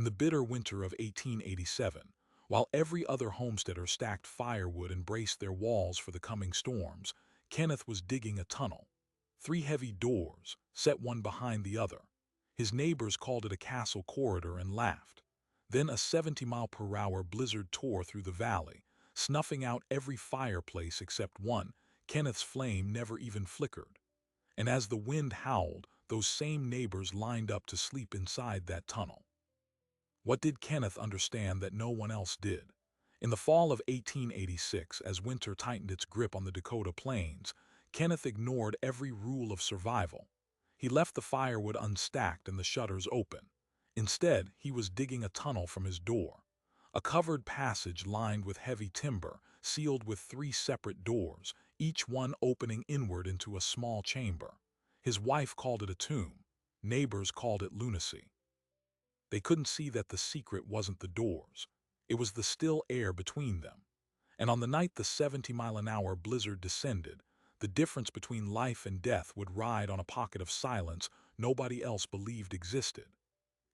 In the bitter winter of 1887, while every other homesteader stacked firewood and braced their walls for the coming storms, Kenneth was digging a tunnel. 3 heavy doors, set one behind the other. His neighbors called it a castle corridor and laughed. Then a 70-mile-per-hour blizzard tore through the valley, snuffing out every fireplace except one. Kenneth's flame never even flickered. And as the wind howled, those same neighbors lined up to sleep inside that tunnel. What did Kenneth understand that no one else did? In the fall of 1886, as winter tightened its grip on the Dakota plains, Kenneth ignored every rule of survival. He left the firewood unstacked and the shutters open. Instead, he was digging a tunnel from his door. A covered passage lined with heavy timber, sealed with 3 separate doors, each one opening inward into a small chamber. His wife called it a tomb. Neighbors called it lunacy. They couldn't see that the secret wasn't the doors. It was the still air between them. And on the night the 70-mile-an-hour blizzard descended, the difference between life and death would ride on a pocket of silence nobody else believed existed.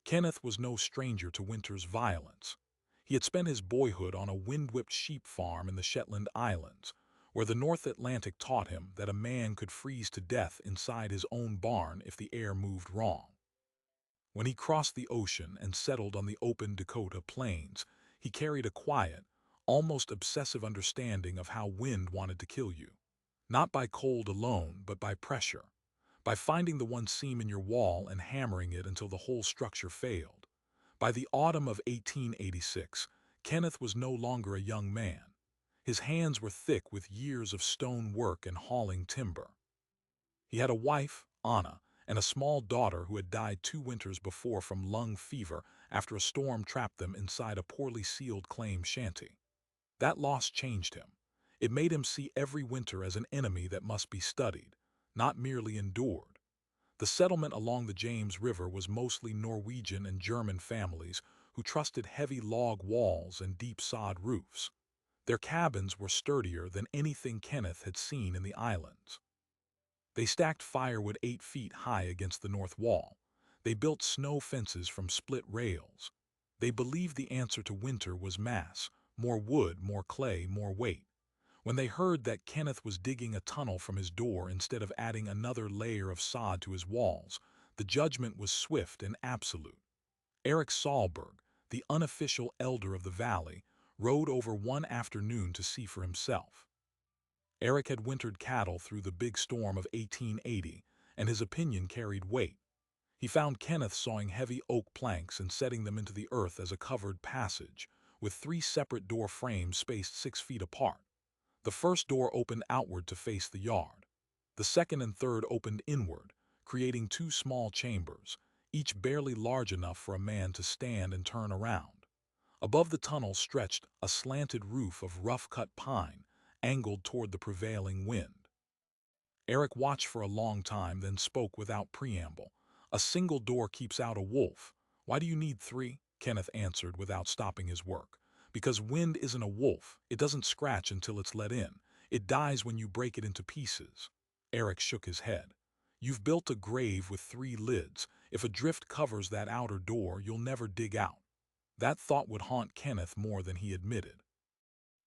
Kenneth was no stranger to winter's violence. He had spent his boyhood on a wind-whipped sheep farm in the Shetland Islands, where the North Atlantic taught him that a man could freeze to death inside his own barn if the air moved wrong. When he crossed the ocean and settled on the open Dakota plains, he carried a quiet, almost obsessive understanding of how wind wanted to kill you. Not by cold alone, but by pressure. By finding the one seam in your wall and hammering it until the whole structure failed. By the autumn of 1886, Kenneth was no longer a young man. His hands were thick with years of stone work and hauling timber. He had a wife, Anna, and a small daughter who had died 2 winters before from lung fever after a storm trapped them inside a poorly sealed claim shanty. That loss changed him. It made him see every winter as an enemy that must be studied, not merely endured. The settlement along the James River was mostly Norwegian and German families who trusted heavy log walls and deep sod roofs. Their cabins were sturdier than anything Kenneth had seen in the islands. They stacked firewood 8 feet high against the north wall. They built snow fences from split rails. They believed the answer to winter was mass, more wood, more clay, more weight. When they heard that Kenneth was digging a tunnel from his door instead of adding another layer of sod to his walls, the judgment was swift and absolute. Eric Sahlberg, the unofficial elder of the valley, rode over one afternoon to see for himself. Eric had wintered cattle through the big storm of 1880, and his opinion carried weight. He found Kenneth sawing heavy oak planks and setting them into the earth as a covered passage, with 3 separate door frames spaced 6 feet apart. The first door opened outward to face the yard. The second and third opened inward, creating 2 small chambers, each barely large enough for a man to stand and turn around. Above the tunnel stretched a slanted roof of rough-cut pine, angled toward the prevailing wind. Eric watched for a long time, then spoke without preamble. "A single door keeps out a wolf. Why do you need 3?" Kenneth answered without stopping his work. "Because wind isn't a wolf. It doesn't scratch until it's let in. It dies when you break it into pieces." Eric shook his head. "You've built a grave with 3 lids. If a drift covers that outer door, you'll never dig out." That thought would haunt Kenneth more than he admitted.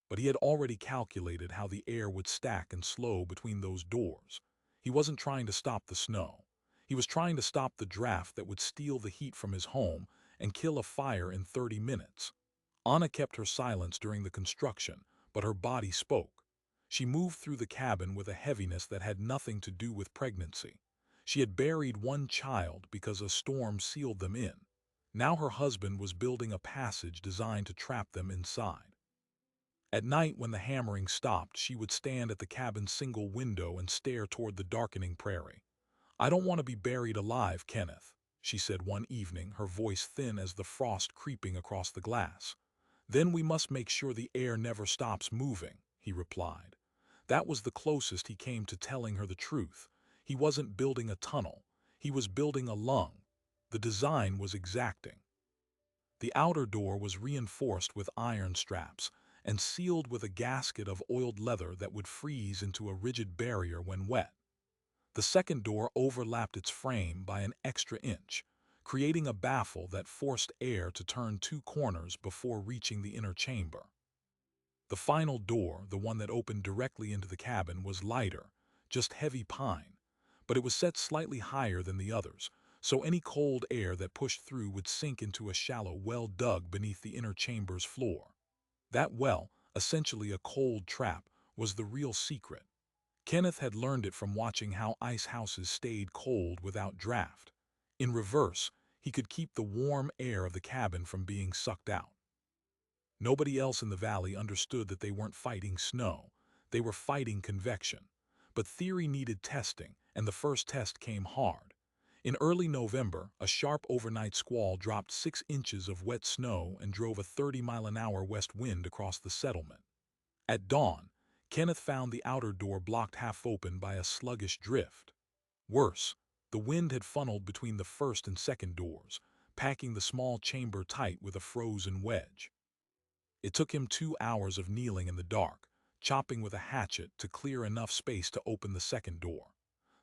But he had already calculated how the air would stack and slow between those doors. He wasn't trying to stop the snow. He was trying to stop the draft that would steal the heat from his home and kill a fire in 30 minutes. Anna kept her silence during the construction, but her body spoke. She moved through the cabin with a heaviness that had nothing to do with pregnancy. She had buried 1 child because a storm sealed them in. Now her husband was building a passage designed to trap them inside. At night, when the hammering stopped, she would stand at the cabin's single window and stare toward the darkening prairie. "I don't want to be buried alive, Kenneth," she said one evening, her voice thin as the frost creeping across the glass. "Then we must make sure the air never stops moving," he replied. That was the closest he came to telling her the truth. He wasn't building a tunnel. He was building a lung. The design was exacting. The outer door was reinforced with iron straps and sealed with a gasket of oiled leather that would freeze into a rigid barrier when wet. The second door overlapped its frame by an extra inch, creating a baffle that forced air to turn two corners before reaching the inner chamber. The final door, the one that opened directly into the cabin, was lighter, just heavy pine, but it was set slightly higher than the others, so any cold air that pushed through would sink into a shallow well dug beneath the inner chamber's floor. That well, essentially a cold trap, was the real secret. Kenneth had learned it from watching how ice houses stayed cold without draft. In reverse, he could keep the warm air of the cabin from being sucked out. Nobody else in the valley understood that they weren't fighting snow. They were fighting convection. But theory needed testing, and the first test came hard. In early November, a sharp overnight squall dropped 6 inches of wet snow and drove a 30-mile-an-hour west wind across the settlement. At dawn, Kenneth found the outer door blocked half open by a sluggish drift. Worse, the wind had funneled between the first and second doors, packing the small chamber tight with a frozen wedge. It took him 2 hours of kneeling in the dark, chopping with a hatchet to clear enough space to open the second door.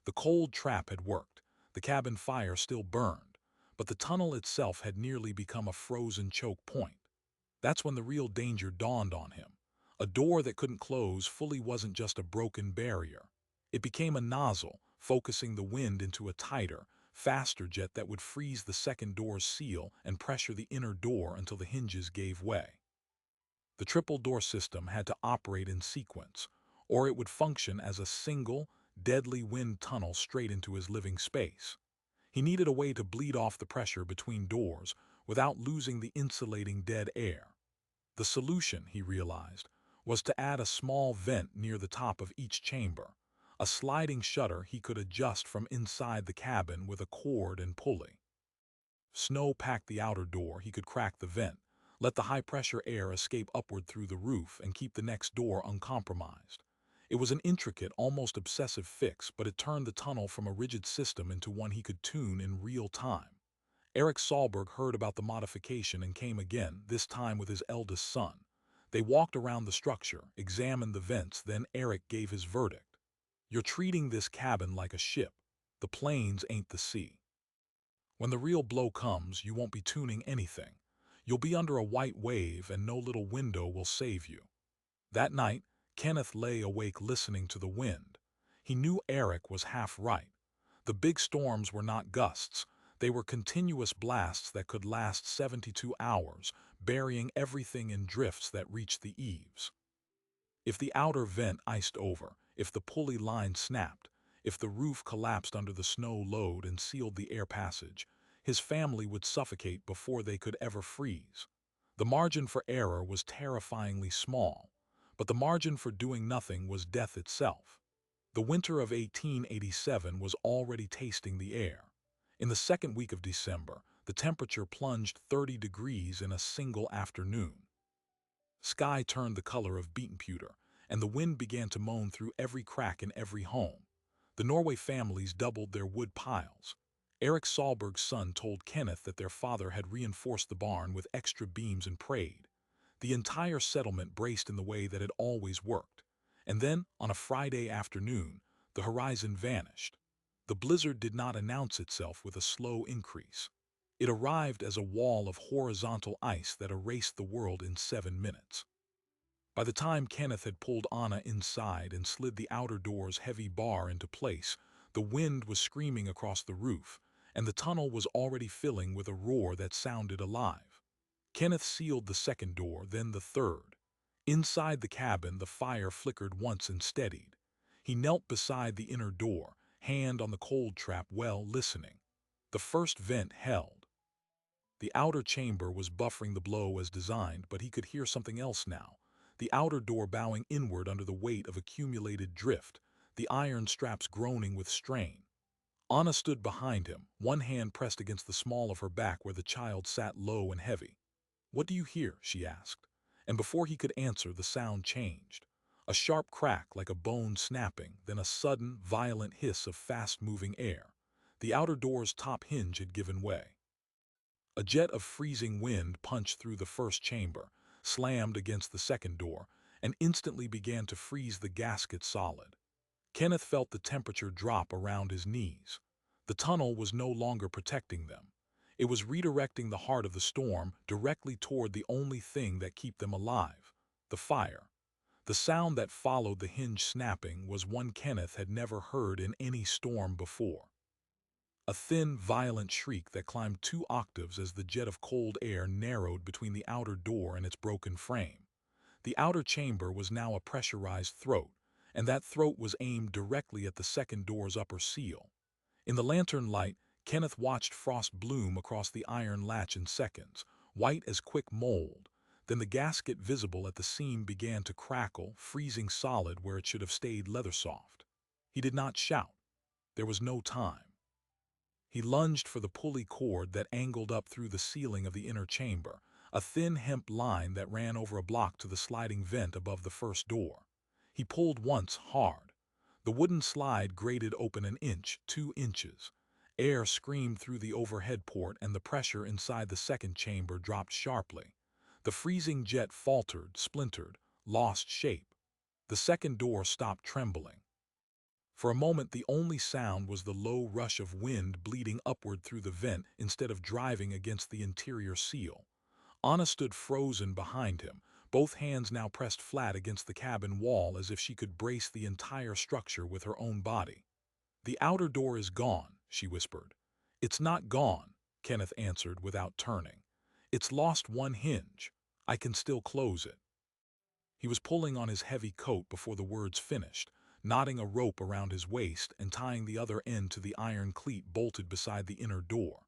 The cold trap had worked, the cabin fire still burned, but the tunnel itself had nearly become a frozen choke point. That's when the real danger dawned on him. A door that couldn't close fully wasn't just a broken barrier. It became a nozzle, focusing the wind into a tighter, faster jet that would freeze the second door's seal and pressure the inner door until the hinges gave way. The triple door system had to operate in sequence, or it would function as a single, deadly wind tunnel straight into his living space. He needed a way to bleed off the pressure between doors without losing the insulating dead air. The solution, he realized, was to add a small vent near the top of each chamber, a sliding shutter he could adjust from inside the cabin with a cord and pulley. Snow packed the outer door, he could crack the vent, let the high-pressure air escape upward through the roof, and keep the next door uncompromised. It was an intricate, almost obsessive fix, but it turned the tunnel from a rigid system into one he could tune in real time. Eric Sahlberg heard about the modification and came again, this time with his eldest son. They walked around the structure, examined the vents, then Eric gave his verdict. "You're treating this cabin like a ship. The plains ain't the sea. When the real blow comes, you won't be tuning anything. You'll be under a white wave and no little window will save you." That night, Kenneth lay awake listening to the wind. He knew Eric was half right. The big storms were not gusts. They were continuous blasts that could last 72 hours, burying everything in drifts that reached the eaves. If the outer vent iced over, if the pulley line snapped, if the roof collapsed under the snow load and sealed the air passage, his family would suffocate before they could ever freeze. The margin for error was terrifyingly small, but the margin for doing nothing was death itself. The winter of 1887 was already tasting the air. In the second week of December, the temperature plunged 30 degrees in a single afternoon. Sky turned the color of beaten pewter, and the wind began to moan through every crack in every home. The Norway families doubled their wood piles. Eric Sahlberg's son told Kenneth that their father had reinforced the barn with extra beams and prayed. The entire settlement braced in the way that had always worked. And then, on a Friday afternoon, the horizon vanished. The blizzard did not announce itself with a slow increase. It arrived as a wall of horizontal ice that erased the world in 7 minutes. By the time Kenneth had pulled Anna inside and slid the outer door's heavy bar into place, the wind was screaming across the roof, and the tunnel was already filling with a roar that sounded alive. Kenneth sealed the second door, then the third. Inside the cabin, the fire flickered once and steadied. He knelt beside the inner door, hand on the cold trap well, listening. The first vent held. The outer chamber was buffering the blow as designed, but he could hear something else now. The outer door bowing inward under the weight of accumulated drift, the iron straps groaning with strain. Anna stood behind him, one hand pressed against the small of her back where the child sat low and heavy. "What do you hear?" she asked. And before he could answer, the sound changed. A sharp crack like a bone snapping, then a sudden, violent hiss of fast-moving air. The outer door's top hinge had given way. A jet of freezing wind punched through the first chamber, slammed against the second door, and instantly began to freeze the gasket solid. Kenneth felt the temperature drop around his knees. The tunnel was no longer protecting them. It was redirecting the heart of the storm directly toward the only thing that kept them alive, the fire. The sound that followed the hinge snapping was one Kenneth had never heard in any storm before. A thin, violent shriek that climbed 2 octaves as the jet of cold air narrowed between the outer door and its broken frame. The outer chamber was now a pressurized throat, and that throat was aimed directly at the second door's upper seal. In the lantern light, Kenneth watched frost bloom across the iron latch in seconds, white as quick mold. Then the gasket visible at the seam began to crackle, freezing solid where it should have stayed leather-soft. He did not shout. There was no time. He lunged for the pulley cord that angled up through the ceiling of the inner chamber, a thin hemp line that ran over a block to the sliding vent above the first door. He pulled once, hard. The wooden slide grated open an inch, 2 inches. Air screamed through the overhead port and the pressure inside the second chamber dropped sharply. The freezing jet faltered, splintered, lost shape. The second door stopped trembling. For a moment the only sound was the low rush of wind bleeding upward through the vent instead of driving against the interior seal. Anna stood frozen behind him, both hands now pressed flat against the cabin wall as if she could brace the entire structure with her own body. "The outer door is gone," she whispered. "It's not gone," Kenneth answered without turning. "It's lost one hinge. I can still close it." He was pulling on his heavy coat before the words finished, knotting a rope around his waist and tying the other end to the iron cleat bolted beside the inner door.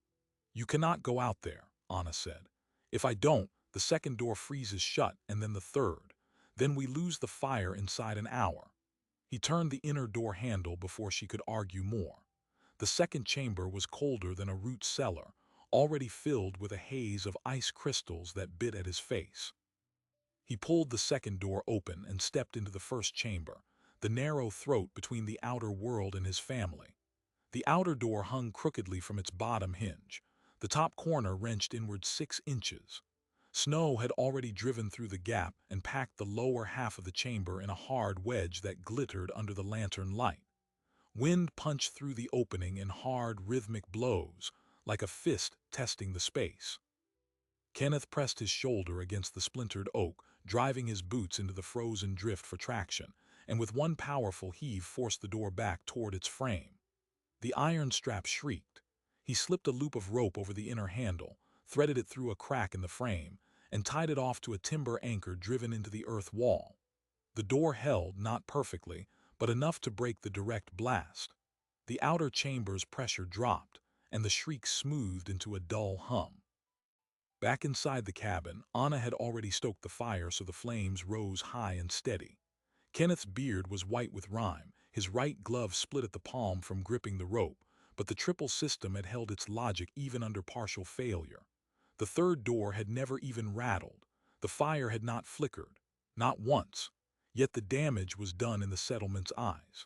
"You cannot go out there," Anna said. "If I don't, the second door freezes shut and then the third. Then we lose the fire inside an hour." He turned the inner door handle before she could argue more. The second chamber was colder than a root cellar, already filled with a haze of ice crystals that bit at his face. He pulled the second door open and stepped into the first chamber, the narrow throat between the outer world and his family. The outer door hung crookedly from its bottom hinge, the top corner wrenched inward 6 inches. Snow had already driven through the gap and packed the lower half of the chamber in a hard wedge that glittered under the lantern light. Wind punched through the opening in hard, rhythmic blows, like a fist testing the space. Kenneth pressed his shoulder against the splintered oak, driving his boots into the frozen drift for traction, and with one powerful heave forced the door back toward its frame. The iron strap shrieked. He slipped a loop of rope over the inner handle, threaded it through a crack in the frame, and tied it off to a timber anchor driven into the earth wall. The door held, not perfectly, but enough to break the direct blast. The outer chamber's pressure dropped, and the shriek smoothed into a dull hum. Back inside the cabin, Anna had already stoked the fire so the flames rose high and steady. Kenneth's beard was white with rime, his right glove split at the palm from gripping the rope, but the triple system had held its logic even under partial failure. The third door had never even rattled. The fire had not flickered, not once. Yet the damage was done in the settlement's eyes.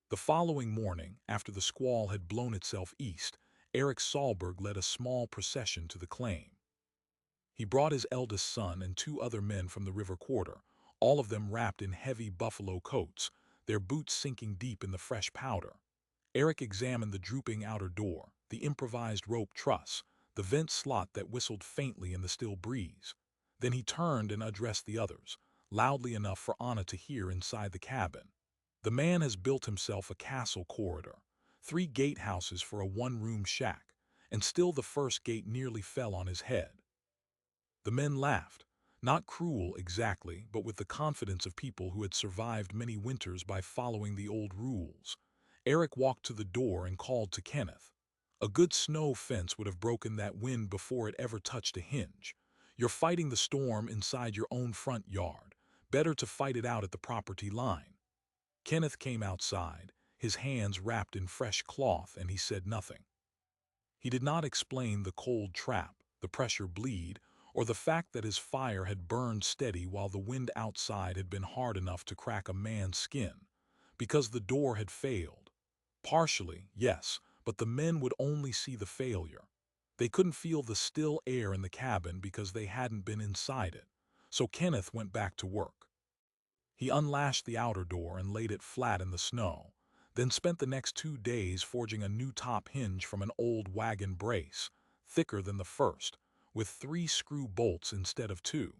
The following morning, after the squall had blown itself east, Eric Sahlberg led a small procession to the claim. He brought his eldest son and 2 other men from the river quarter, all of them wrapped in heavy buffalo coats, their boots sinking deep in the fresh powder. Eric examined the drooping outer door, the improvised rope truss, the vent slot that whistled faintly in the still breeze. Then he turned and addressed the others, loudly enough for Anna to hear inside the cabin. "The man has built himself a castle corridor, 3 gatehouses for a one-room shack, and still the first gate nearly fell on his head." The men laughed, not cruel exactly, but with the confidence of people who had survived many winters by following the old rules. Eric walked to the door and called to Kenneth. "A good snow fence would have broken that wind before it ever touched a hinge. You're fighting the storm inside your own front yard. Better to fight it out at the property line." Kenneth came outside, his hands wrapped in fresh cloth, and he said nothing. He did not explain the cold trap, the pressure bleed, or the fact that his fire had burned steady while the wind outside had been hard enough to crack a man's skin. Because the door had failed. Partially, yes, but the men would only see the failure. They couldn't feel the still air in the cabin because they hadn't been inside it. So Kenneth went back to work. He unlashed the outer door and laid it flat in the snow, then spent the next 2 days forging a new top hinge from an old wagon brace, thicker than the first, with 3 screw bolts instead of 2.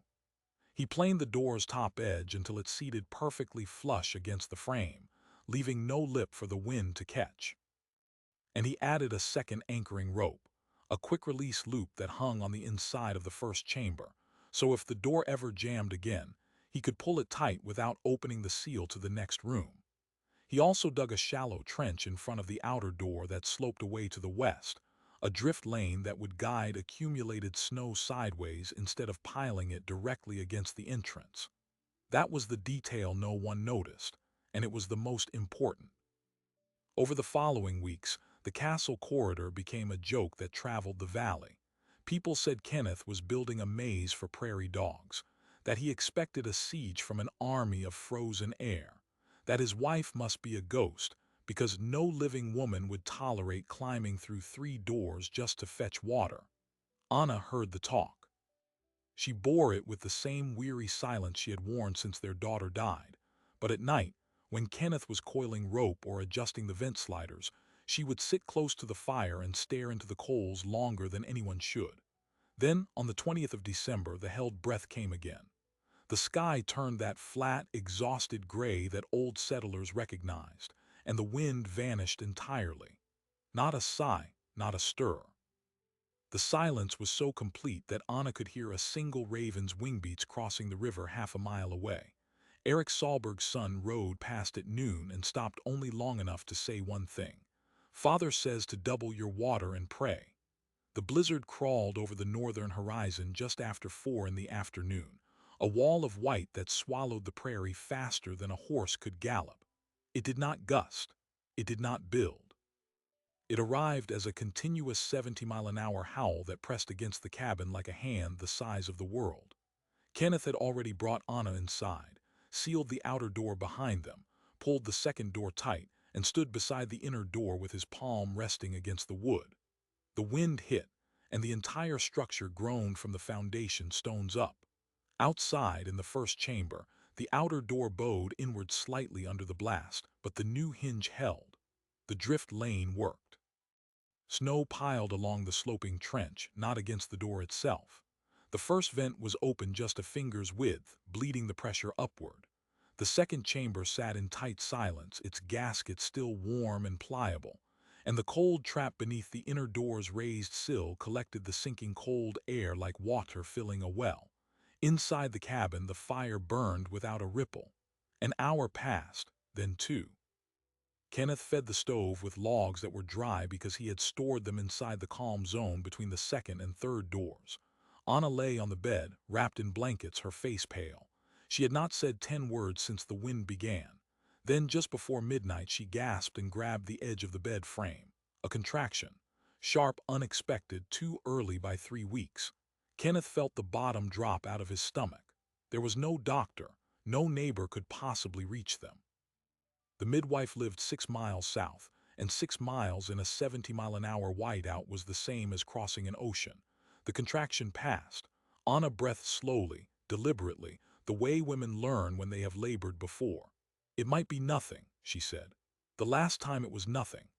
He planed the door's top edge until it seated perfectly flush against the frame, leaving no lip for the wind to catch. And he added a second anchoring rope, a quick-release loop that hung on the inside of the first chamber, so if the door ever jammed again, he could pull it tight without opening the seal to the next room. He also dug a shallow trench in front of the outer door that sloped away to the west, a drift lane that would guide accumulated snow sideways instead of piling it directly against the entrance. That was the detail no one noticed, and it was the most important. Over the following weeks, the castle corridor became a joke that traveled the valley. People said Kenneth was building a maze for prairie dogs, that he expected a siege from an army of frozen air, that his wife must be a ghost because no living woman would tolerate climbing through 3 doors just to fetch water. Anna heard the talk. She bore it with the same weary silence she had worn since their daughter died, but at night, when Kenneth was coiling rope or adjusting the vent sliders, she would sit close to the fire and stare into the coals longer than anyone should. Then, on the 20th of December, the held breath came again. The sky turned that flat, exhausted gray that old settlers recognized, and the wind vanished entirely. Not a sigh, not a stir. The silence was so complete that Anna could hear a single raven's wingbeats crossing the river half a mile away. Eric Sahlberg's son rode past at noon and stopped only long enough to say one thing. "Father says to double your water and pray." The blizzard crawled over the northern horizon just after 4 in the afternoon, a wall of white that swallowed the prairie faster than a horse could gallop. It did not gust. It did not build. It arrived as a continuous 70-mile-an-hour howl that pressed against the cabin like a hand the size of the world. Kenneth had already brought Anna inside, sealed the outer door behind them, pulled the second door tight, and stood beside the inner door with his palm resting against the wood. The wind hit, and the entire structure groaned from the foundation stones up. Outside, in the first chamber, the outer door bowed inward slightly under the blast, but the new hinge held. The drift lane worked. Snow piled along the sloping trench, not against the door itself. The first vent was open just a finger's width, bleeding the pressure upward. The second chamber sat in tight silence, its gasket still warm and pliable, and the cold trap beneath the inner door's raised sill collected the sinking cold air like water filling a well. Inside the cabin, the fire burned without a ripple. An hour passed, then 2. Kenneth fed the stove with logs that were dry because he had stored them inside the calm zone between the second and third doors. Anna lay on the bed, wrapped in blankets, her face pale. She had not said 10 words since the wind began. Then, just before midnight, she gasped and grabbed the edge of the bed frame. A contraction. Sharp, unexpected, too early by 3 weeks. Kenneth felt the bottom drop out of his stomach. There was no doctor. No neighbor could possibly reach them. The midwife lived 6 miles south, and 6 miles in a 70-mile-an-hour whiteout was the same as crossing an ocean. The contraction passed. Anna breathed slowly, deliberately, the way women learn when they have labored before. "It might be nothing," she said. The last time it was nothing.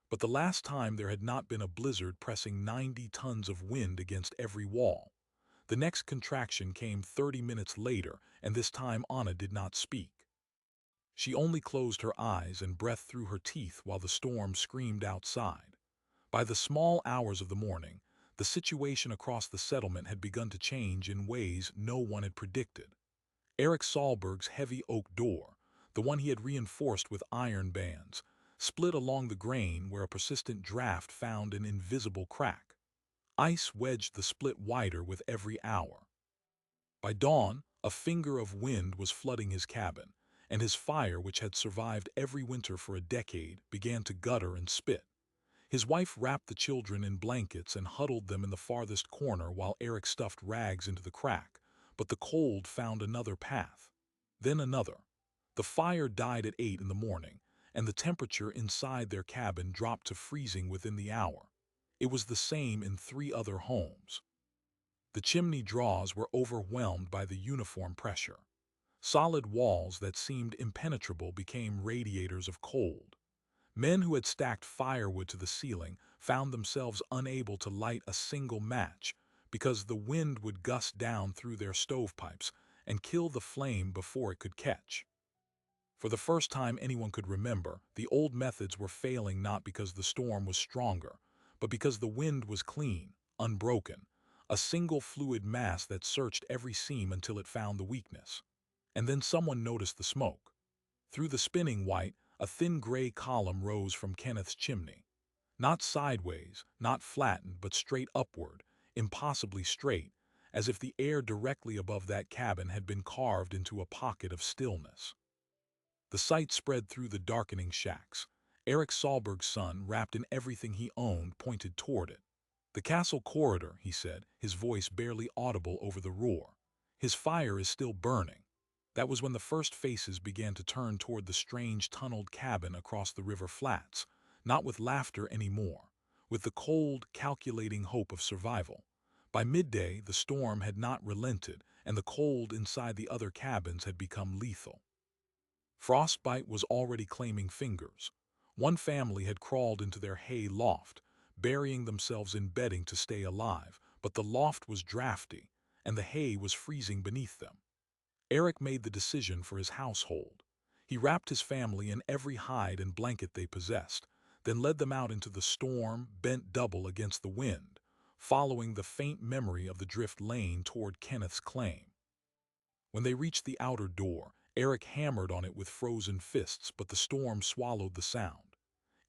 But the last time there had not been a blizzard pressing 90 tons of wind against every wall. The next contraction came 30 minutes later, and this time Anna did not speak. She only closed her eyes and breathed through her teeth while the storm screamed outside. By the small hours of the morning, the situation across the settlement had begun to change in ways no one had predicted. Eric Sahlberg's heavy oak door, the one he had reinforced with iron bands, split along the grain where a persistent draft found an invisible crack. Ice wedged the split wider with every hour. By dawn, a finger of wind was flooding his cabin, and his fire, which had survived every winter for a decade, began to gutter and spit. His wife wrapped the children in blankets and huddled them in the farthest corner while Eric stuffed rags into the crack, but the cold found another path. Then another. The fire died at 8 in the morning, and the temperature inside their cabin dropped to freezing within the hour. It was the same in 3 other homes. The chimney draws were overwhelmed by the uniform pressure. Solid walls that seemed impenetrable became radiators of cold. Men who had stacked firewood to the ceiling found themselves unable to light a single match because the wind would gust down through their stovepipes and kill the flame before it could catch. For the first time anyone could remember, the old methods were failing not because the storm was stronger, but because the wind was clean, unbroken, a single fluid mass that searched every seam until it found the weakness. And then someone noticed the smoke. Through the spinning white, a thin gray column rose from Kenneth's chimney. Not sideways, not flattened, but straight upward, impossibly straight, as if the air directly above that cabin had been carved into a pocket of stillness. The sight spread through the darkening shacks. Eric Sahlberg's son, wrapped in everything he owned, pointed toward it. "The castle corridor," he said, his voice barely audible over the roar. "His fire is still burning." That was when the first faces began to turn toward the strange tunneled cabin across the river flats, not with laughter anymore, with the cold, calculating hope of survival. By midday, the storm had not relented, and the cold inside the other cabins had become lethal. Frostbite was already claiming fingers. One family had crawled into their hay loft, burying themselves in bedding to stay alive, but the loft was drafty, and the hay was freezing beneath them. Eric made the decision for his household. He wrapped his family in every hide and blanket they possessed, then led them out into the storm, bent double against the wind, following the faint memory of the drift lane toward Kenneth's claim. When they reached the outer door, Eric hammered on it with frozen fists, but the storm swallowed the sound.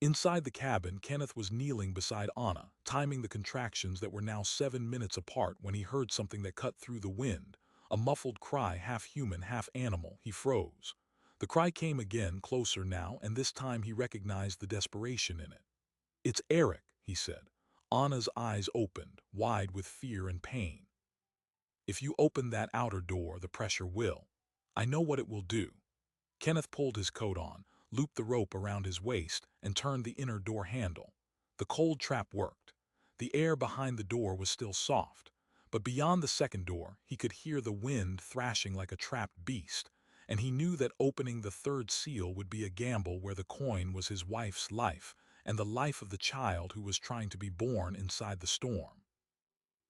Inside the cabin, Kenneth was kneeling beside Anna, timing the contractions that were now 7 minutes apart when he heard something that cut through the wind, a muffled cry, half human, half animal. He froze. The cry came again, closer now, and this time he recognized the desperation in it. "It's Eric," he said. Anna's eyes opened, wide with fear and pain. "If you open that outer door, the pressure will. I know what it will do." Kenneth pulled his coat on, looped the rope around his waist, and turned the inner door handle. The cold trap worked. The air behind the door was still soft, but beyond the second door, he could hear the wind thrashing like a trapped beast, and he knew that opening the third seal would be a gamble where the coin was his wife's life and the life of the child who was trying to be born inside the storm.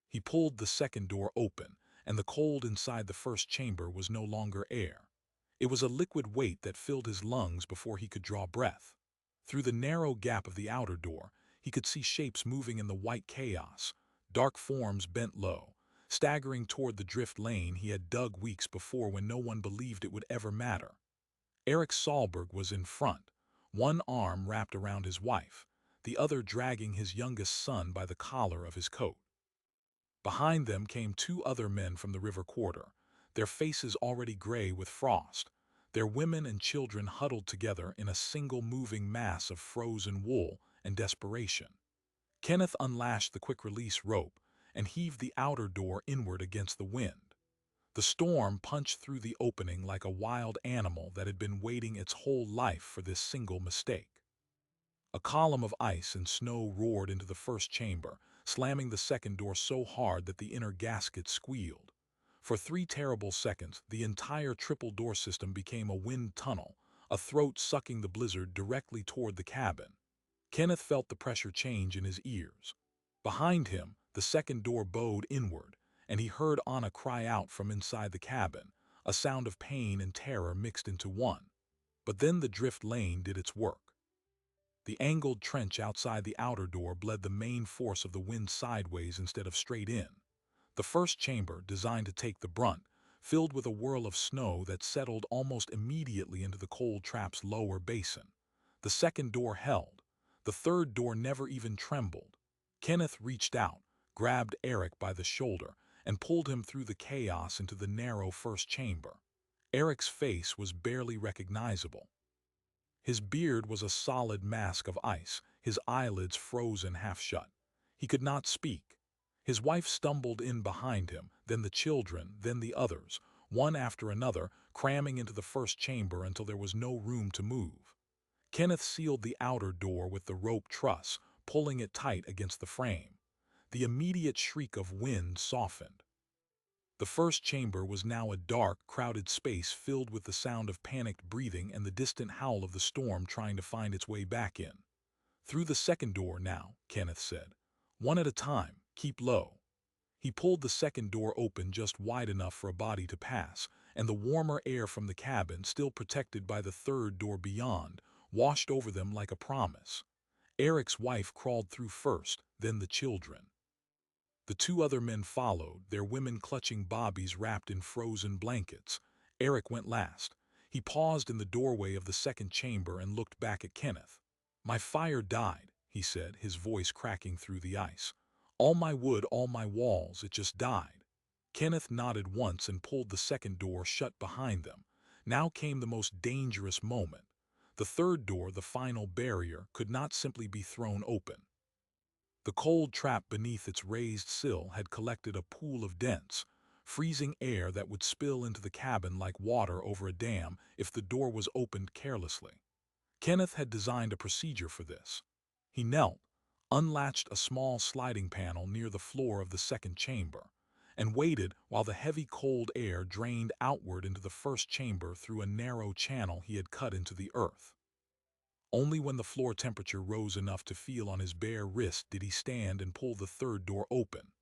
He pulled the second door open, and the cold inside the first chamber was no longer air. It was a liquid weight that filled his lungs before he could draw breath. Through the narrow gap of the outer door, he could see shapes moving in the white chaos, dark forms bent low, staggering toward the drift lane he had dug weeks before when no one believed it would ever matter. Eric Sahlberg was in front, one arm wrapped around his wife, the other dragging his youngest son by the collar of his coat. Behind them came two other men from the river quarter, their faces already gray with frost, their women and children huddled together in a single moving mass of frozen wool and desperation. Kenneth unlashed the quick-release rope and heaved the outer door inward against the wind. The storm punched through the opening like a wild animal that had been waiting its whole life for this single mistake. A column of ice and snow roared into the first chamber, slamming the second door so hard that the inner gasket squealed. For 3 terrible seconds, the entire triple door system became a wind tunnel, a throat sucking the blizzard directly toward the cabin. Kenneth felt the pressure change in his ears. Behind him, the second door bowed inward, and he heard Anna cry out from inside the cabin, a sound of pain and terror mixed into one. But then the drift lane did its work. The angled trench outside the outer door bled the main force of the wind sideways instead of straight in. The first chamber, designed to take the brunt, filled with a whirl of snow that settled almost immediately into the cold trap's lower basin. The second door held. The third door never even trembled. Kenneth reached out, grabbed Eric by the shoulder, and pulled him through the chaos into the narrow first chamber. Eric's face was barely recognizable. His beard was a solid mask of ice, his eyelids frozen half shut. He could not speak. His wife stumbled in behind him, then the children, then the others, one after another, cramming into the first chamber until there was no room to move. Kenneth sealed the outer door with the rope truss, pulling it tight against the frame. The immediate shriek of wind softened. The first chamber was now a dark, crowded space filled with the sound of panicked breathing and the distant howl of the storm trying to find its way back in. "Through the second door now," Kenneth said. "One at a time, keep low." He pulled the second door open just wide enough for a body to pass, and the warmer air from the cabin, still protected by the third door beyond, washed over them like a promise. Eric's wife crawled through first, then the children. The two other men followed, their women clutching bobbies wrapped in frozen blankets. Eric went last. He paused in the doorway of the second chamber and looked back at Kenneth. "My fire died," he said, his voice cracking through the ice. "All my wood, all my walls, it just died." Kenneth nodded once and pulled the second door shut behind them. Now came the most dangerous moment. The third door, the final barrier, could not simply be thrown open. The cold trap beneath its raised sill had collected a pool of dense, freezing air that would spill into the cabin like water over a dam if the door was opened carelessly. Kenneth had designed a procedure for this. He knelt, unlatched a small sliding panel near the floor of the second chamber, and waited while the heavy cold air drained outward into the first chamber through a narrow channel he had cut into the earth. Only when the floor temperature rose enough to feel on his bare wrist did he stand and pull the third door open.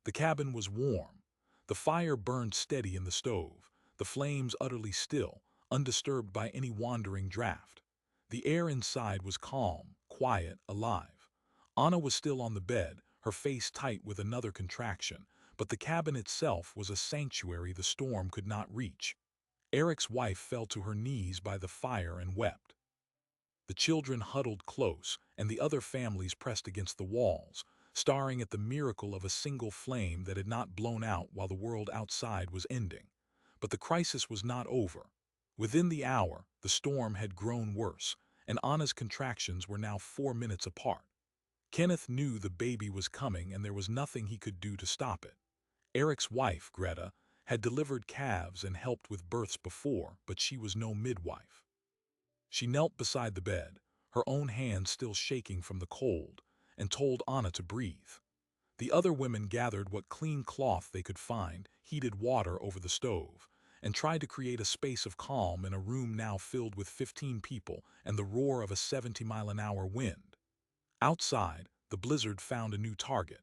The cabin was warm. The fire burned steady in the stove, the flames utterly still, undisturbed by any wandering draft. The air inside was calm, quiet, alive. Anna was still on the bed, her face tight with another contraction, but the cabin itself was a sanctuary the storm could not reach. Eric's wife fell to her knees by the fire and wept. The children huddled close, and the other families pressed against the walls, staring at the miracle of a single flame that had not blown out while the world outside was ending. But the crisis was not over. Within the hour, the storm had grown worse, and Anna's contractions were now 4 minutes apart. Kenneth knew the baby was coming and there was nothing he could do to stop it. Eric's wife, Greta, had delivered calves and helped with births before, but she was no midwife. She knelt beside the bed, her own hands still shaking from the cold, and told Anna to breathe. The other women gathered what clean cloth they could find, heated water over the stove, and tried to create a space of calm in a room now filled with 15 people and the roar of a 70-mile-an-hour wind. Outside, the blizzard found a new target.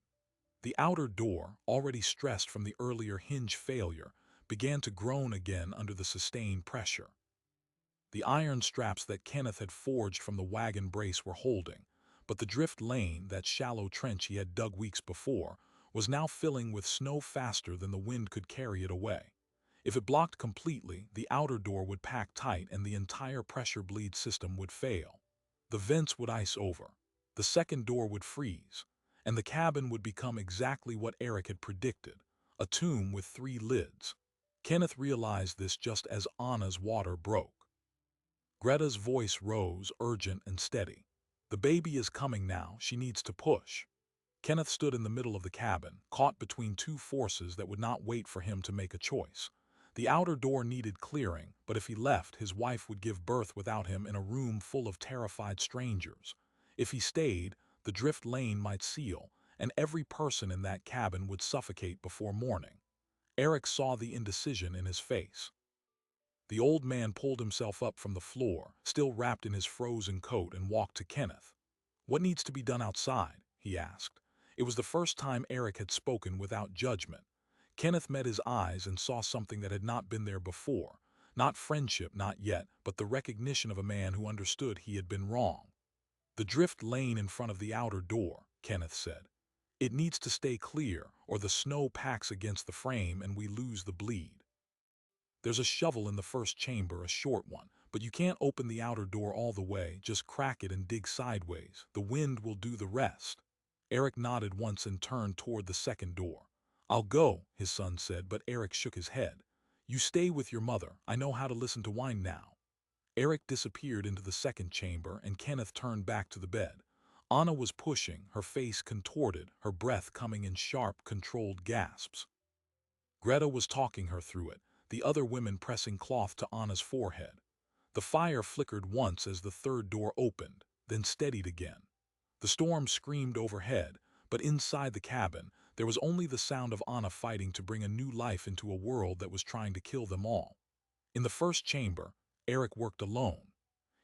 The outer door, already stressed from the earlier hinge failure, began to groan again under the sustained pressure. The iron straps that Kenneth had forged from the wagon brace were holding, but the drift lane, that shallow trench he had dug weeks before, was now filling with snow faster than the wind could carry it away. If it blocked completely, the outer door would pack tight and the entire pressure bleed system would fail. The vents would ice over, the second door would freeze, and the cabin would become exactly what Eric had predicted, a tomb with 3 lids. Kenneth realized this just as Anna's water broke. Greta's voice rose, urgent and steady. "The baby is coming now, she needs to push." Kenneth stood in the middle of the cabin, caught between two forces that would not wait for him to make a choice. The outer door needed clearing, but if he left, his wife would give birth without him in a room full of terrified strangers. If he stayed, the drift lane might seal, and every person in that cabin would suffocate before morning. Eric saw the indecision in his face. The old man pulled himself up from the floor, still wrapped in his frozen coat, and walked to Kenneth. "What needs to be done outside?" he asked. It was the first time Eric had spoken without judgment. Kenneth met his eyes and saw something that had not been there before. Not friendship, not yet, but the recognition of a man who understood he had been wrong. "The drift lane in front of the outer door," Kenneth said. "It needs to stay clear, or the snow packs against the frame and we lose the bleed. There's a shovel in the first chamber, a short one, but you can't open the outer door all the way, just crack it and dig sideways. The wind will do the rest." Eric nodded once and turned toward the second door. "I'll go," his son said, but Eric shook his head. "You stay with your mother, I know how to listen to wine now." Eric disappeared into the second chamber and Kenneth turned back to the bed. Anna was pushing, her face contorted, her breath coming in sharp, controlled gasps. Greta was talking her through it, the other women pressing cloth to Anna's forehead. The fire flickered once as the third door opened, then steadied again. The storm screamed overhead, but inside the cabin, There was only the sound of Anna fighting to bring a new life into a world that was trying to kill them all. In the first chamber, Eric worked alone.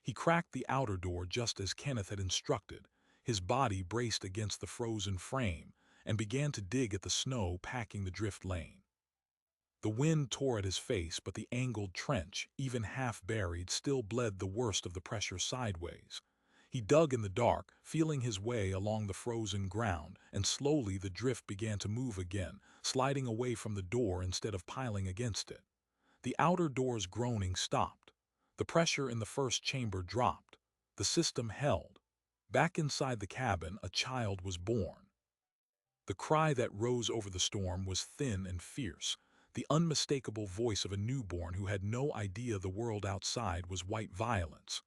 He cracked the outer door just as Kenneth had instructed, his body braced against the frozen frame, and began to dig at the snow packing the drift lane. The wind tore at his face, but the angled trench, even half buried, still bled the worst of the pressure sideways. He dug in the dark, feeling his way along the frozen ground, and slowly the drift began to move again, sliding away from the door instead of piling against it. The outer door's groaning stopped. The pressure in the first chamber dropped. The system held. Back inside the cabin, a child was born. The cry that rose over the storm was thin and fierce, the unmistakable voice of a newborn who had no idea the world outside was white violence.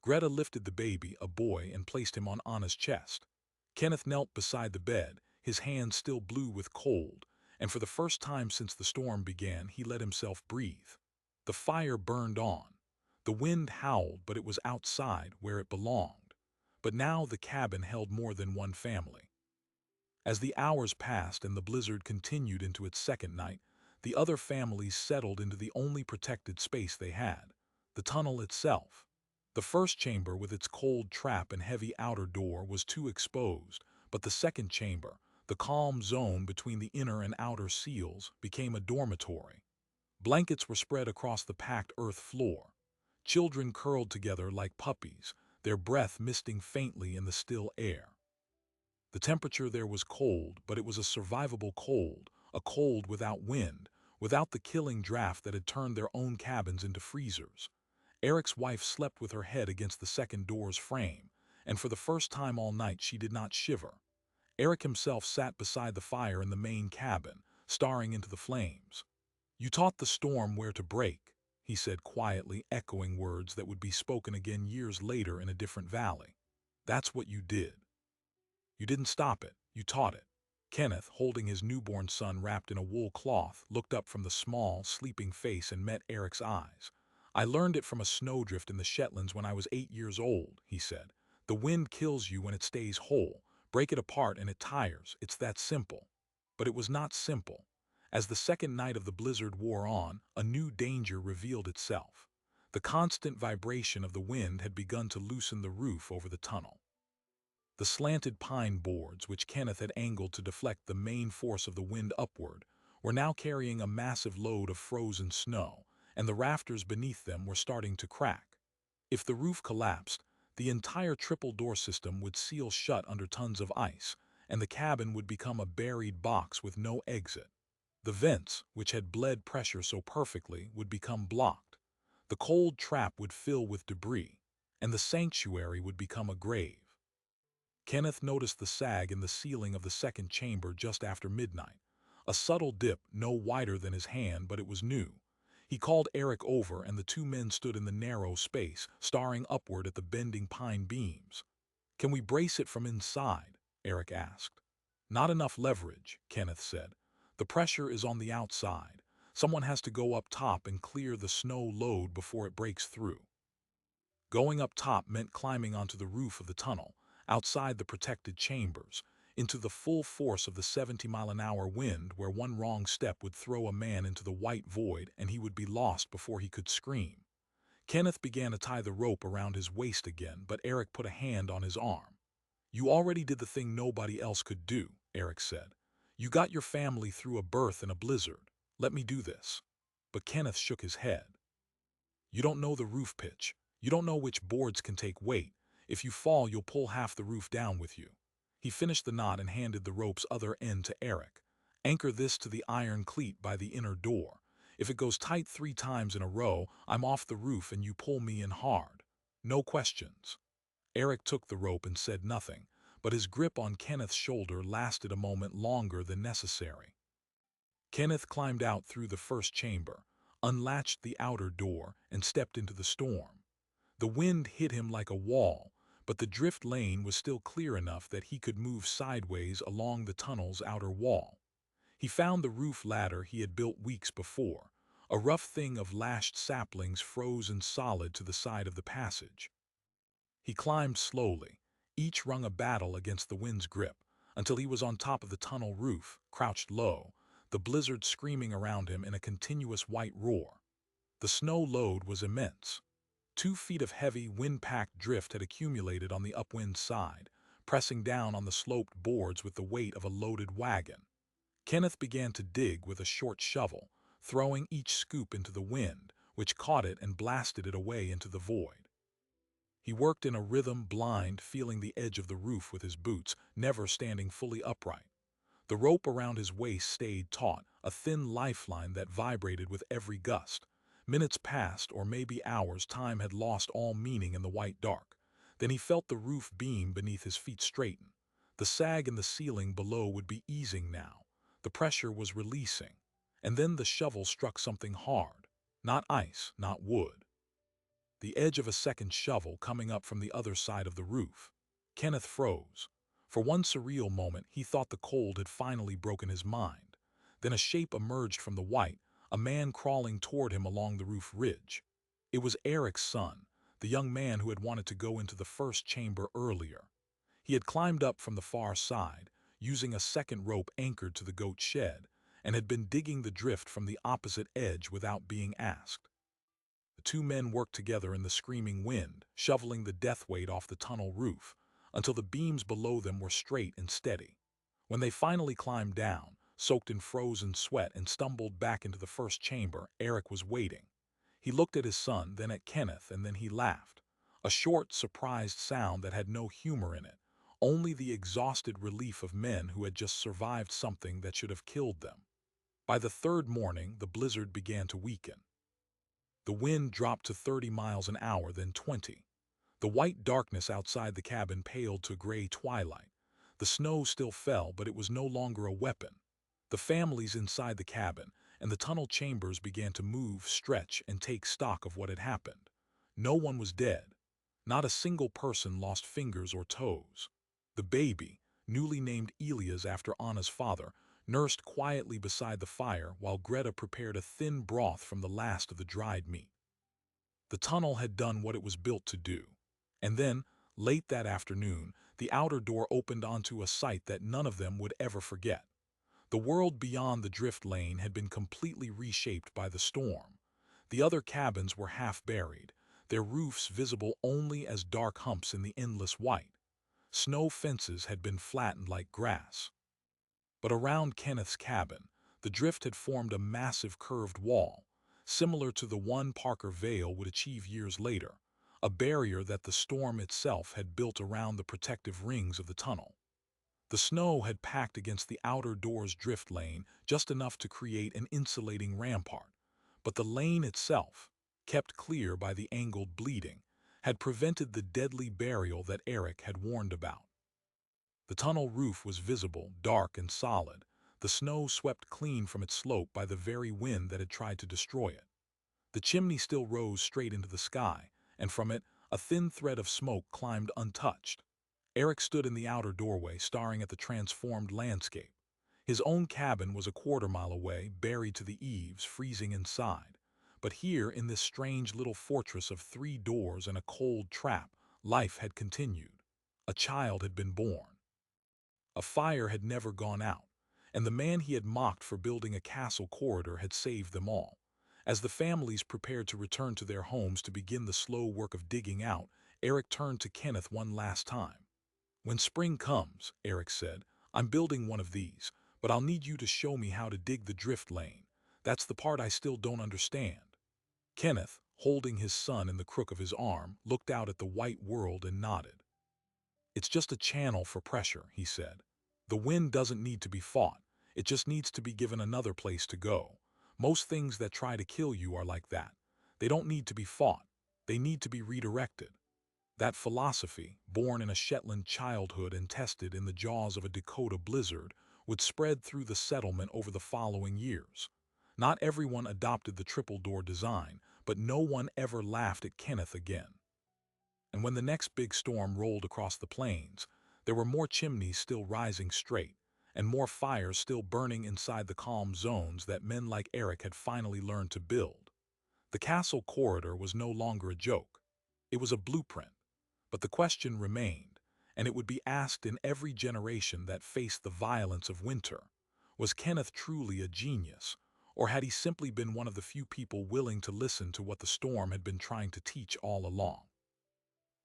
Greta lifted the baby, a boy, and placed him on Anna's chest. Kenneth knelt beside the bed, his hands still blue with cold, and for the first time since the storm began, he let himself breathe. The fire burned on. The wind howled, but it was outside, where it belonged. But now the cabin held more than one family. As the hours passed and the blizzard continued into its second night, the other families settled into the only protected space they had, the tunnel itself. The first chamber with its cold trap and heavy outer door was too exposed, but the second chamber, the calm zone between the inner and outer seals, became a dormitory. Blankets were spread across the packed earth floor. Children curled together like puppies, their breath misting faintly in the still air. The temperature there was cold, but it was a survivable cold, a cold without wind, without the killing draft that had turned their own cabins into freezers. Eric's wife slept with her head against the second door's frame, and for the first time all night she did not shiver. Eric himself sat beside the fire in the main cabin, staring into the flames. "You taught the storm where to break," he said quietly, echoing words that would be spoken again years later in a different valley. "That's what you did. You didn't stop it, you taught it." Kenneth, holding his newborn son wrapped in a wool cloth, looked up from the small, sleeping face and met Eric's eyes. "I learned it from a snowdrift in the Shetlands when I was 8 years old," he said. "The wind kills you when it stays whole. Break it apart and it tires. It's that simple." But it was not simple. As the second night of the blizzard wore on, a new danger revealed itself. The constant vibration of the wind had begun to loosen the roof over the tunnel. The slanted pine boards, which Kenneth had angled to deflect the main force of the wind upward, were now carrying a massive load of frozen snow, and the rafters beneath them were starting to crack. If the roof collapsed, the entire triple-door system would seal shut under tons of ice, and the cabin would become a buried box with no exit. The vents, which had bled pressure so perfectly, would become blocked. The cold trap would fill with debris, and the sanctuary would become a grave. Kenneth noticed the sag in the ceiling of the second chamber just after midnight. A subtle dip, no wider than his hand, but it was new. He called Eric over, and the two men stood in the narrow space, staring upward at the bending pine beams. "Can we brace it from inside?" Eric asked. "Not enough leverage," Kenneth said. "The pressure is on the outside. Someone has to go up top and clear the snow load before it breaks through." Going up top meant climbing onto the roof of the tunnel, outside the protected chambers, into the full force of the 70-mile-an-hour wind, where one wrong step would throw a man into the white void and he would be lost before he could scream. Kenneth began to tie the rope around his waist again, but Eric put a hand on his arm. "You already did the thing nobody else could do," Eric said. "You got your family through a birth and a blizzard. Let me do this." But Kenneth shook his head. "You don't know the roof pitch. You don't know which boards can take weight. If you fall, you'll pull half the roof down with you." He finished the knot and handed the rope's other end to Eric. "Anchor this to the iron cleat by the inner door. If it goes tight 3 times in a row, I'm off the roof and you pull me in hard. No questions." Eric took the rope and said nothing, but his grip on Kenneth's shoulder lasted a moment longer than necessary. Kenneth climbed out through the first chamber, unlatched the outer door, and stepped into the storm. The wind hit him like a wall, but the drift lane was still clear enough that he could move sideways along the tunnel's outer wall. He found the roof ladder he had built weeks before, a rough thing of lashed saplings frozen solid to the side of the passage. He climbed slowly, each rung a battle against the wind's grip, until he was on top of the tunnel roof, crouched low, the blizzard screaming around him in a continuous white roar. The snow load was immense. 2 feet of heavy, wind-packed drift had accumulated on the upwind side, pressing down on the sloped boards with the weight of a loaded wagon. Kenneth began to dig with a short shovel, throwing each scoop into the wind, which caught it and blasted it away into the void. He worked in a rhythm, blind, feeling the edge of the roof with his boots, never standing fully upright. The rope around his waist stayed taut, a thin lifeline that vibrated with every gust. Minutes passed, or maybe hours. Time had lost all meaning in the white dark. Then he felt the roof beam beneath his feet straighten. The sag in the ceiling below would be easing now. The pressure was releasing. And then the shovel struck something hard. Not ice, not wood. The edge of a second shovel coming up from the other side of the roof. Kenneth froze. For one surreal moment, he thought the cold had finally broken his mind. Then a shape emerged from the white, a man crawling toward him along the roof ridge. It was Eric's son, the young man who had wanted to go into the first chamber earlier. He had climbed up from the far side, using a second rope anchored to the goat shed, and had been digging the drift from the opposite edge without being asked. The 2 men worked together in the screaming wind, shoveling the death weight off the tunnel roof, until the beams below them were straight and steady. When they finally climbed down, soaked in frozen sweat, and stumbled back into the first chamber, Eric was waiting. He looked at his son, then at Kenneth, and then he laughed. A short, surprised sound that had no humor in it, only the exhausted relief of men who had just survived something that should have killed them. By the third morning, the blizzard began to weaken. The wind dropped to 30 miles an hour, then 20. The white darkness outside the cabin paled to gray twilight. The snow still fell, but it was no longer a weapon. The families inside the cabin and the tunnel chambers began to move, stretch, and take stock of what had happened. No one was dead. Not a single person lost fingers or toes. The baby, newly named Elias after Anna's father, nursed quietly beside the fire while Greta prepared a thin broth from the last of the dried meat. The tunnel had done what it was built to do. And then, late that afternoon, the outer door opened onto a sight that none of them would ever forget. The world beyond the drift lane had been completely reshaped by the storm. The other cabins were half buried, their roofs visible only as dark humps in the endless white. Snow fences had been flattened like grass. But around Kenneth's cabin, the drift had formed a massive curved wall, similar to the one Parker Vale would achieve years later, a barrier that the storm itself had built around the protective rings of the tunnel. The snow had packed against the outer door's drift lane just enough to create an insulating rampart, but the lane itself, kept clear by the angled bleeding, had prevented the deadly burial that Eric had warned about. The tunnel roof was visible, dark and solid, the snow swept clean from its slope by the very wind that had tried to destroy it. The chimney still rose straight into the sky, and from it, a thin thread of smoke climbed untouched. Eric stood in the outer doorway, staring at the transformed landscape. His own cabin was a quarter-mile away, buried to the eaves, freezing inside. But here, in this strange little fortress of 3 doors and a cold trap, life had continued. A child had been born. A fire had never gone out, and the man he had mocked for building a castle corridor had saved them all. As the families prepared to return to their homes to begin the slow work of digging out, Eric turned to Kenneth one last time. "When spring comes," Eric said, "I'm building one of these, but I'll need you to show me how to dig the drift lane. That's the part I still don't understand." Kenneth, holding his son in the crook of his arm, looked out at the white world and nodded. "It's just a channel for pressure," he said. "The wind doesn't need to be fought. It just needs to be given another place to go. Most things that try to kill you are like that. They don't need to be fought. They need to be redirected." That philosophy, born in a Shetland childhood and tested in the jaws of a Dakota blizzard, would spread through the settlement over the following years. Not everyone adopted the triple-door design, but no one ever laughed at Kenneth again. And when the next big storm rolled across the plains, there were more chimneys still rising straight, and more fires still burning inside the calm zones that men like Eric had finally learned to build. The castle corridor was no longer a joke. It was a blueprint. But the question remained, and it would be asked in every generation that faced the violence of winter, was Kenneth truly a genius, or had he simply been one of the few people willing to listen to what the storm had been trying to teach all along?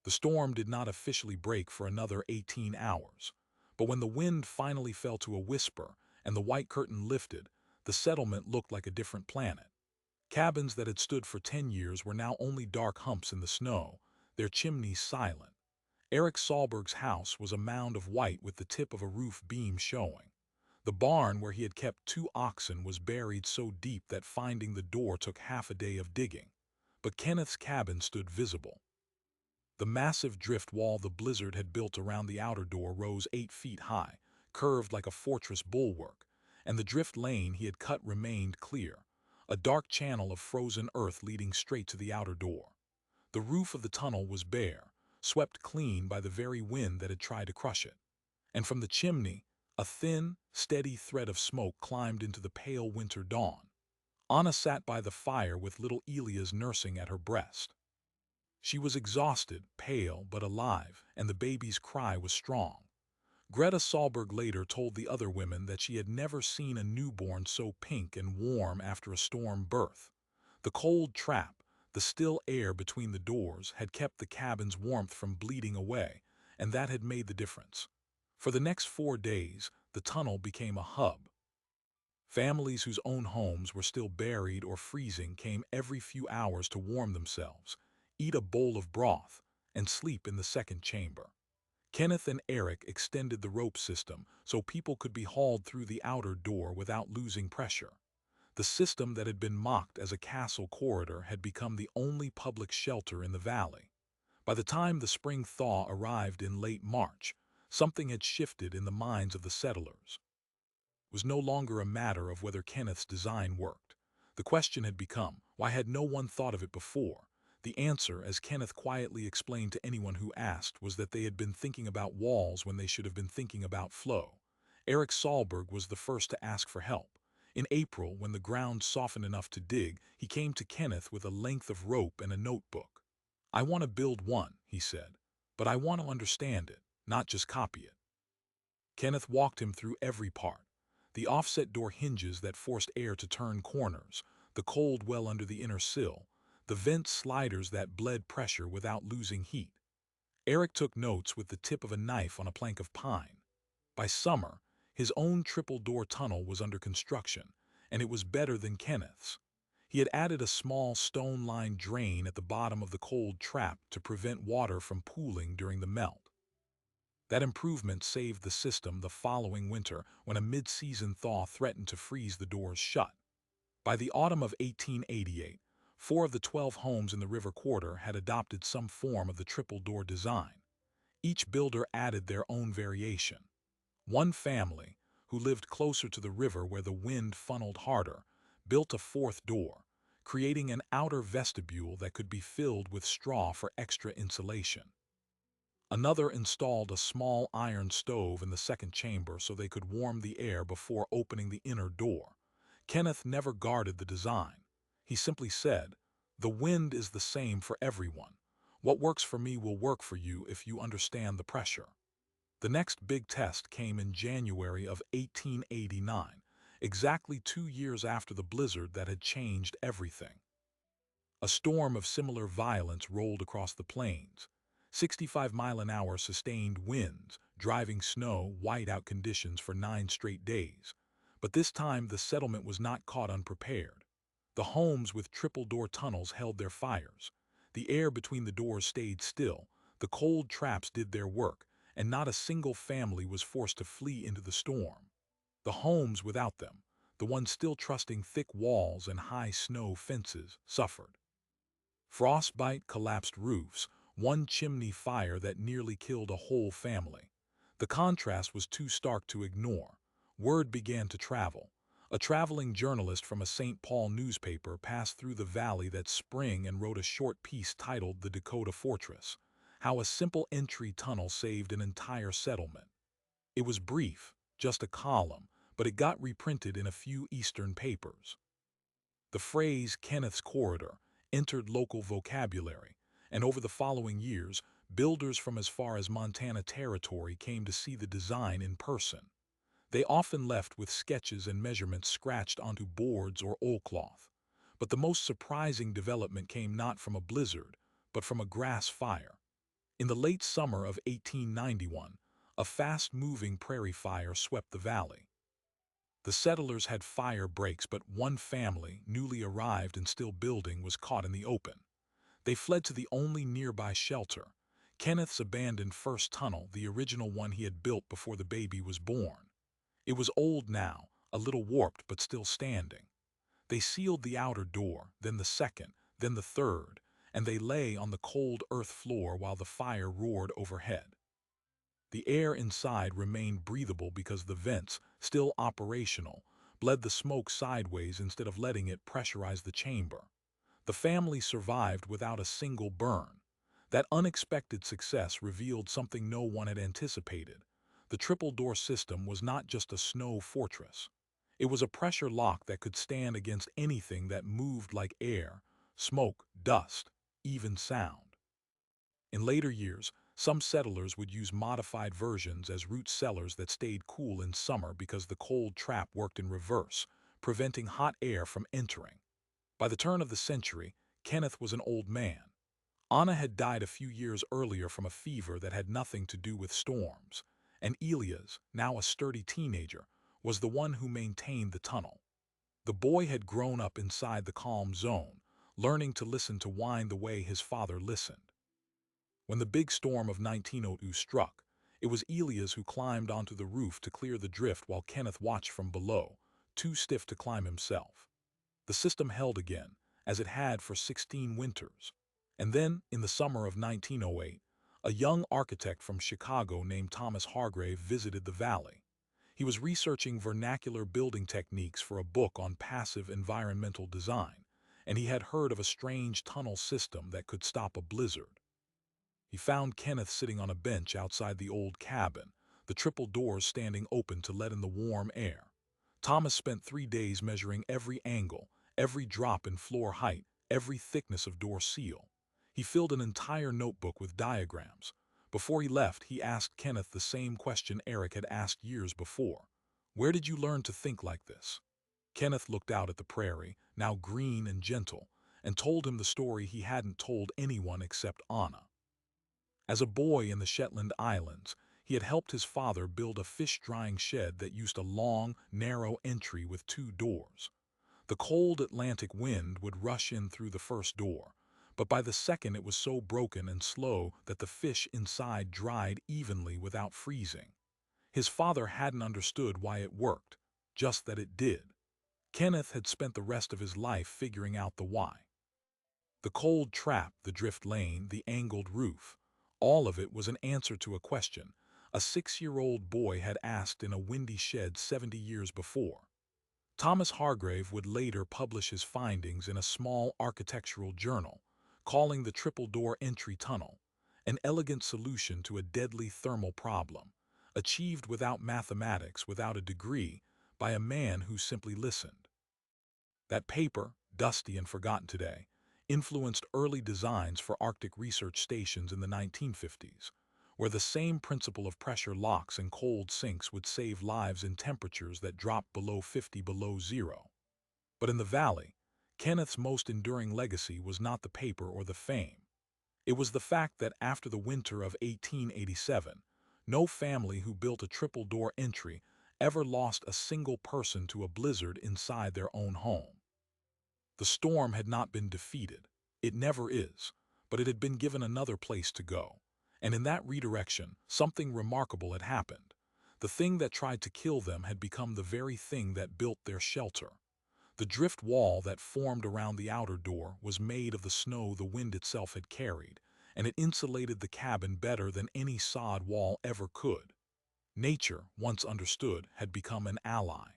The storm did not officially break for another 18 hours, but when the wind finally fell to a whisper and the white curtain lifted, the settlement looked like a different planet. Cabins that had stood for 10 years were now only dark humps in the snow, their chimneys silent. Eric Sahlberg's house was a mound of white with the tip of a roof beam showing. The barn where he had kept 2 oxen was buried so deep that finding the door took half a day of digging. But Kenneth's cabin stood visible. The massive drift wall the blizzard had built around the outer door rose 8 feet high, curved like a fortress bulwark, and the drift lane he had cut remained clear, a dark channel of frozen earth leading straight to the outer door. The roof of the tunnel was bare, swept clean by the very wind that had tried to crush it. And from the chimney, a thin, steady thread of smoke climbed into the pale winter dawn. Anna sat by the fire with little Elias nursing at her breast. She was exhausted, pale, but alive, and the baby's cry was strong. Greta Sahlberg later told the other women that she had never seen a newborn so pink and warm after a storm birth. The cold trap, the still air between the doors, had kept the cabin's warmth from bleeding away, and that had made the difference. For the next 4 days, the tunnel became a hub. Families whose own homes were still buried or freezing came every few hours to warm themselves, eat a bowl of broth, and sleep in the second chamber. Kenneth and Eric extended the rope system so people could be hauled through the outer door without losing pressure. The system that had been mocked as a castle corridor had become the only public shelter in the valley. By the time the spring thaw arrived in late March, something had shifted in the minds of the settlers. It was no longer a matter of whether Kenneth's design worked. The question had become, why had no one thought of it before? The answer, as Kenneth quietly explained to anyone who asked, was that they had been thinking about walls when they should have been thinking about flow. Eric Sahlberg was the first to ask for help. In April, when the ground softened enough to dig, he came to Kenneth with a length of rope and a notebook. "I want to build one," he said, "but I want to understand it, not just copy it." Kenneth walked him through every part. The offset door hinges that forced air to turn corners, the cold well under the inner sill, the vent sliders that bled pressure without losing heat. Eric took notes with the tip of a knife on a plank of pine. By summer, his own triple-door tunnel was under construction, and it was better than Kenneth's. He had added a small stone-lined drain at the bottom of the cold trap to prevent water from pooling during the melt. That improvement saved the system the following winter when a mid-season thaw threatened to freeze the doors shut. By the autumn of 1888, 4 of the 12 homes in the river quarter had adopted some form of the triple-door design. Each builder added their own variation. One family, who lived closer to the river where the wind funneled harder, built a 4th door, creating an outer vestibule that could be filled with straw for extra insulation. Another installed a small iron stove in the second chamber so they could warm the air before opening the inner door. Kenneth never guarded the design. He simply said, "The wind is the same for everyone. What works for me will work for you if you understand the pressure." The next big test came in January of 1889, exactly 2 years after the blizzard that had changed everything. A storm of similar violence rolled across the plains. 65-mile-an-hour sustained winds, driving snow, whiteout conditions for 9 straight days. But this time the settlement was not caught unprepared. The homes with triple-door tunnels held their fires. The air between the doors stayed still, the cold traps did their work, and not a single family was forced to flee into the storm. The homes without them, the ones still trusting thick walls and high snow fences, suffered. Frostbite, collapsed roofs, one chimney fire that nearly killed a whole family. The contrast was too stark to ignore. Word began to travel. A traveling journalist from a St. Paul newspaper passed through the valley that spring and wrote a short piece titled "The Dakota Fortress: How a Simple Entry Tunnel Saved an Entire Settlement." It was brief, just a column, but it got reprinted in a few Eastern papers. The phrase "Kenneth's Corridor" entered local vocabulary, and over the following years, builders from as far as Montana Territory came to see the design in person. They often left with sketches and measurements scratched onto boards or oilcloth. But the most surprising development came not from a blizzard, but from a grass fire. In the late summer of 1891, a fast-moving prairie fire swept the valley. The settlers had fire breaks, but one family, newly arrived and still building, was caught in the open. They fled to the only nearby shelter, Kenneth's abandoned first tunnel, the original one he had built before the baby was born. It was old now, a little warped but still standing. They sealed the outer door, then the second, then the third, and they lay on the cold earth floor while the fire roared overhead. The air inside remained breathable because the vents, still operational, bled the smoke sideways instead of letting it pressurize the chamber. The family survived without a single burn. That unexpected success revealed something no one had anticipated. The triple-door system was not just a snow fortress. It was a pressure lock that could stand against anything that moved, like air, smoke, dust, even sound. In later years, some settlers would use modified versions as root cellars that stayed cool in summer because the cold trap worked in reverse, preventing hot air from entering. By the turn of the century, Kenneth was an old man. Anna had died a few years earlier from a fever that had nothing to do with storms, and Elias, now a sturdy teenager, was the one who maintained the tunnel. The boy had grown up inside the calm zone, learning to listen to wind the way his father listened. When the big storm of 1902 struck, it was Elias who climbed onto the roof to clear the drift while Kenneth watched from below, too stiff to climb himself. The system held again, as it had for 16 winters. And then, in the summer of 1908, a young architect from Chicago named Thomas Hargrave visited the valley. He was researching vernacular building techniques for a book on passive environmental design, and he had heard of a strange tunnel system that could stop a blizzard. He found Kenneth sitting on a bench outside the old cabin, the triple doors standing open to let in the warm air. Thomas spent 3 days measuring every angle, every drop in floor height, every thickness of door seal. He filled an entire notebook with diagrams. Before he left, he asked Kenneth the same question Eric had asked years before. "Where did you learn to think like this?" Kenneth looked out at the prairie, now green and gentle, and told him the story he hadn't told anyone except Anna. As a boy in the Shetland Islands, he had helped his father build a fish-drying shed that used a long, narrow entry with 2 doors. The cold Atlantic wind would rush in through the first door, but by the second it was so broken and slow that the fish inside dried evenly without freezing. His father hadn't understood why it worked, just that it did. Kenneth had spent the rest of his life figuring out the why. The cold trap, the drift lane, the angled roof, all of it was an answer to a question a 6-year-old boy had asked in a windy shed 70 years before. Thomas Hargrave would later publish his findings in a small architectural journal, calling the triple-door entry tunnel an elegant solution to a deadly thermal problem, achieved without mathematics, without a degree, by a man who simply listened. That paper, dusty and forgotten today, influenced early designs for Arctic research stations in the 1950s, where the same principle of pressure locks and cold sinks would save lives in temperatures that dropped below 50 below zero. But in the valley, Kenneth's most enduring legacy was not the paper or the fame. It was the fact that after the winter of 1887, no family who built a triple-door entry ever lost a single person to a blizzard inside their own home. The storm had not been defeated. It never is, but it had been given another place to go. And in that redirection, something remarkable had happened. The thing that tried to kill them had become the very thing that built their shelter. The drift wall that formed around the outer door was made of the snow the wind itself had carried, and it insulated the cabin better than any sod wall ever could. Nature, once understood, had become an ally.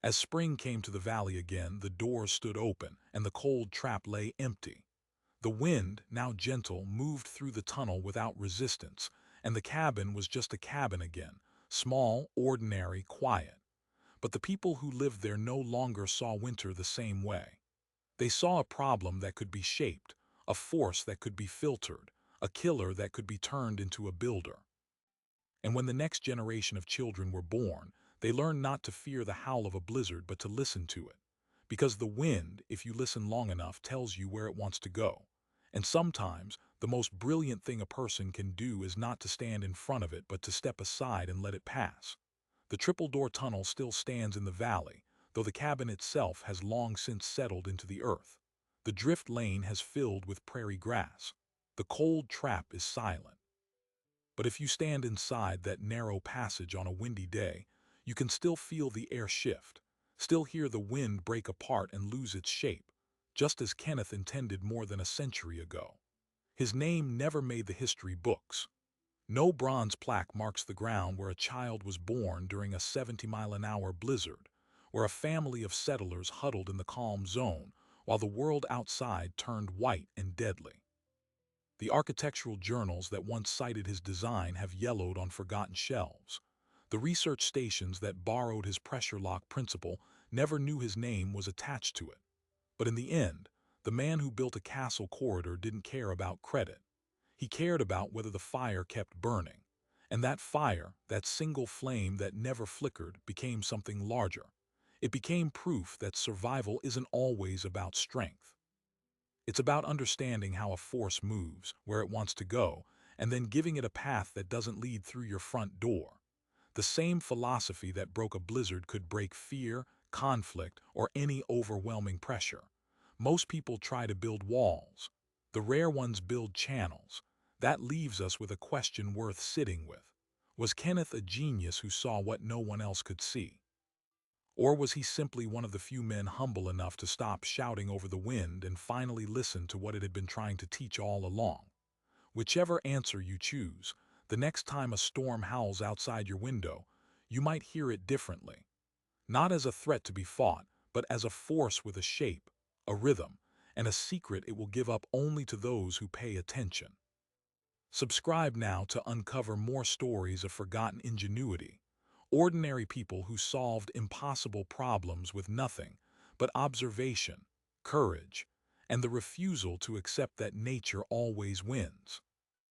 As spring came to the valley again, the doors stood open and the cold trap lay empty. The wind, now gentle, moved through the tunnel without resistance, and the cabin was just a cabin again, small, ordinary, quiet. But the people who lived there no longer saw winter the same way. They saw a problem that could be shaped, a force that could be filtered, a killer that could be turned into a builder. And when the next generation of children were born, they learned not to fear the howl of a blizzard but to listen to it. Because the wind, if you listen long enough, tells you where it wants to go. And sometimes, the most brilliant thing a person can do is not to stand in front of it but to step aside and let it pass. The triple-door tunnel still stands in the valley, though the cabin itself has long since settled into the earth. The drift lane has filled with prairie grass. The cold trap is silent. But if you stand inside that narrow passage on a windy day, you can still feel the air shift, still hear the wind break apart and lose its shape, just as Kenneth intended more than a century ago. His name never made the history books. No bronze plaque marks the ground where a child was born during a 70-mile-an-hour blizzard, where a family of settlers huddled in the calm zone while the world outside turned white and deadly. The architectural journals that once cited his design have yellowed on forgotten shelves. The research stations that borrowed his pressure lock principle never knew his name was attached to it. But in the end, the man who built a castle corridor didn't care about credit. He cared about whether the fire kept burning. And that fire, that single flame that never flickered, became something larger. It became proof that survival isn't always about strength. It's about understanding how a force moves, where it wants to go, and then giving it a path that doesn't lead through your front door. The same philosophy that broke a blizzard could break fear, conflict, or any overwhelming pressure. Most people try to build walls. The rare ones build channels. That leaves us with a question worth sitting with. Was Kenneth a genius who saw what no one else could see? Or was he simply one of the few men humble enough to stop shouting over the wind and finally listen to what it had been trying to teach all along? Whichever answer you choose, the next time a storm howls outside your window, you might hear it differently. Not as a threat to be fought, but as a force with a shape, a rhythm, and a secret it will give up only to those who pay attention. Subscribe now to uncover more stories of forgotten ingenuity, ordinary people who solved impossible problems with nothing but observation, courage, and the refusal to accept that nature always wins.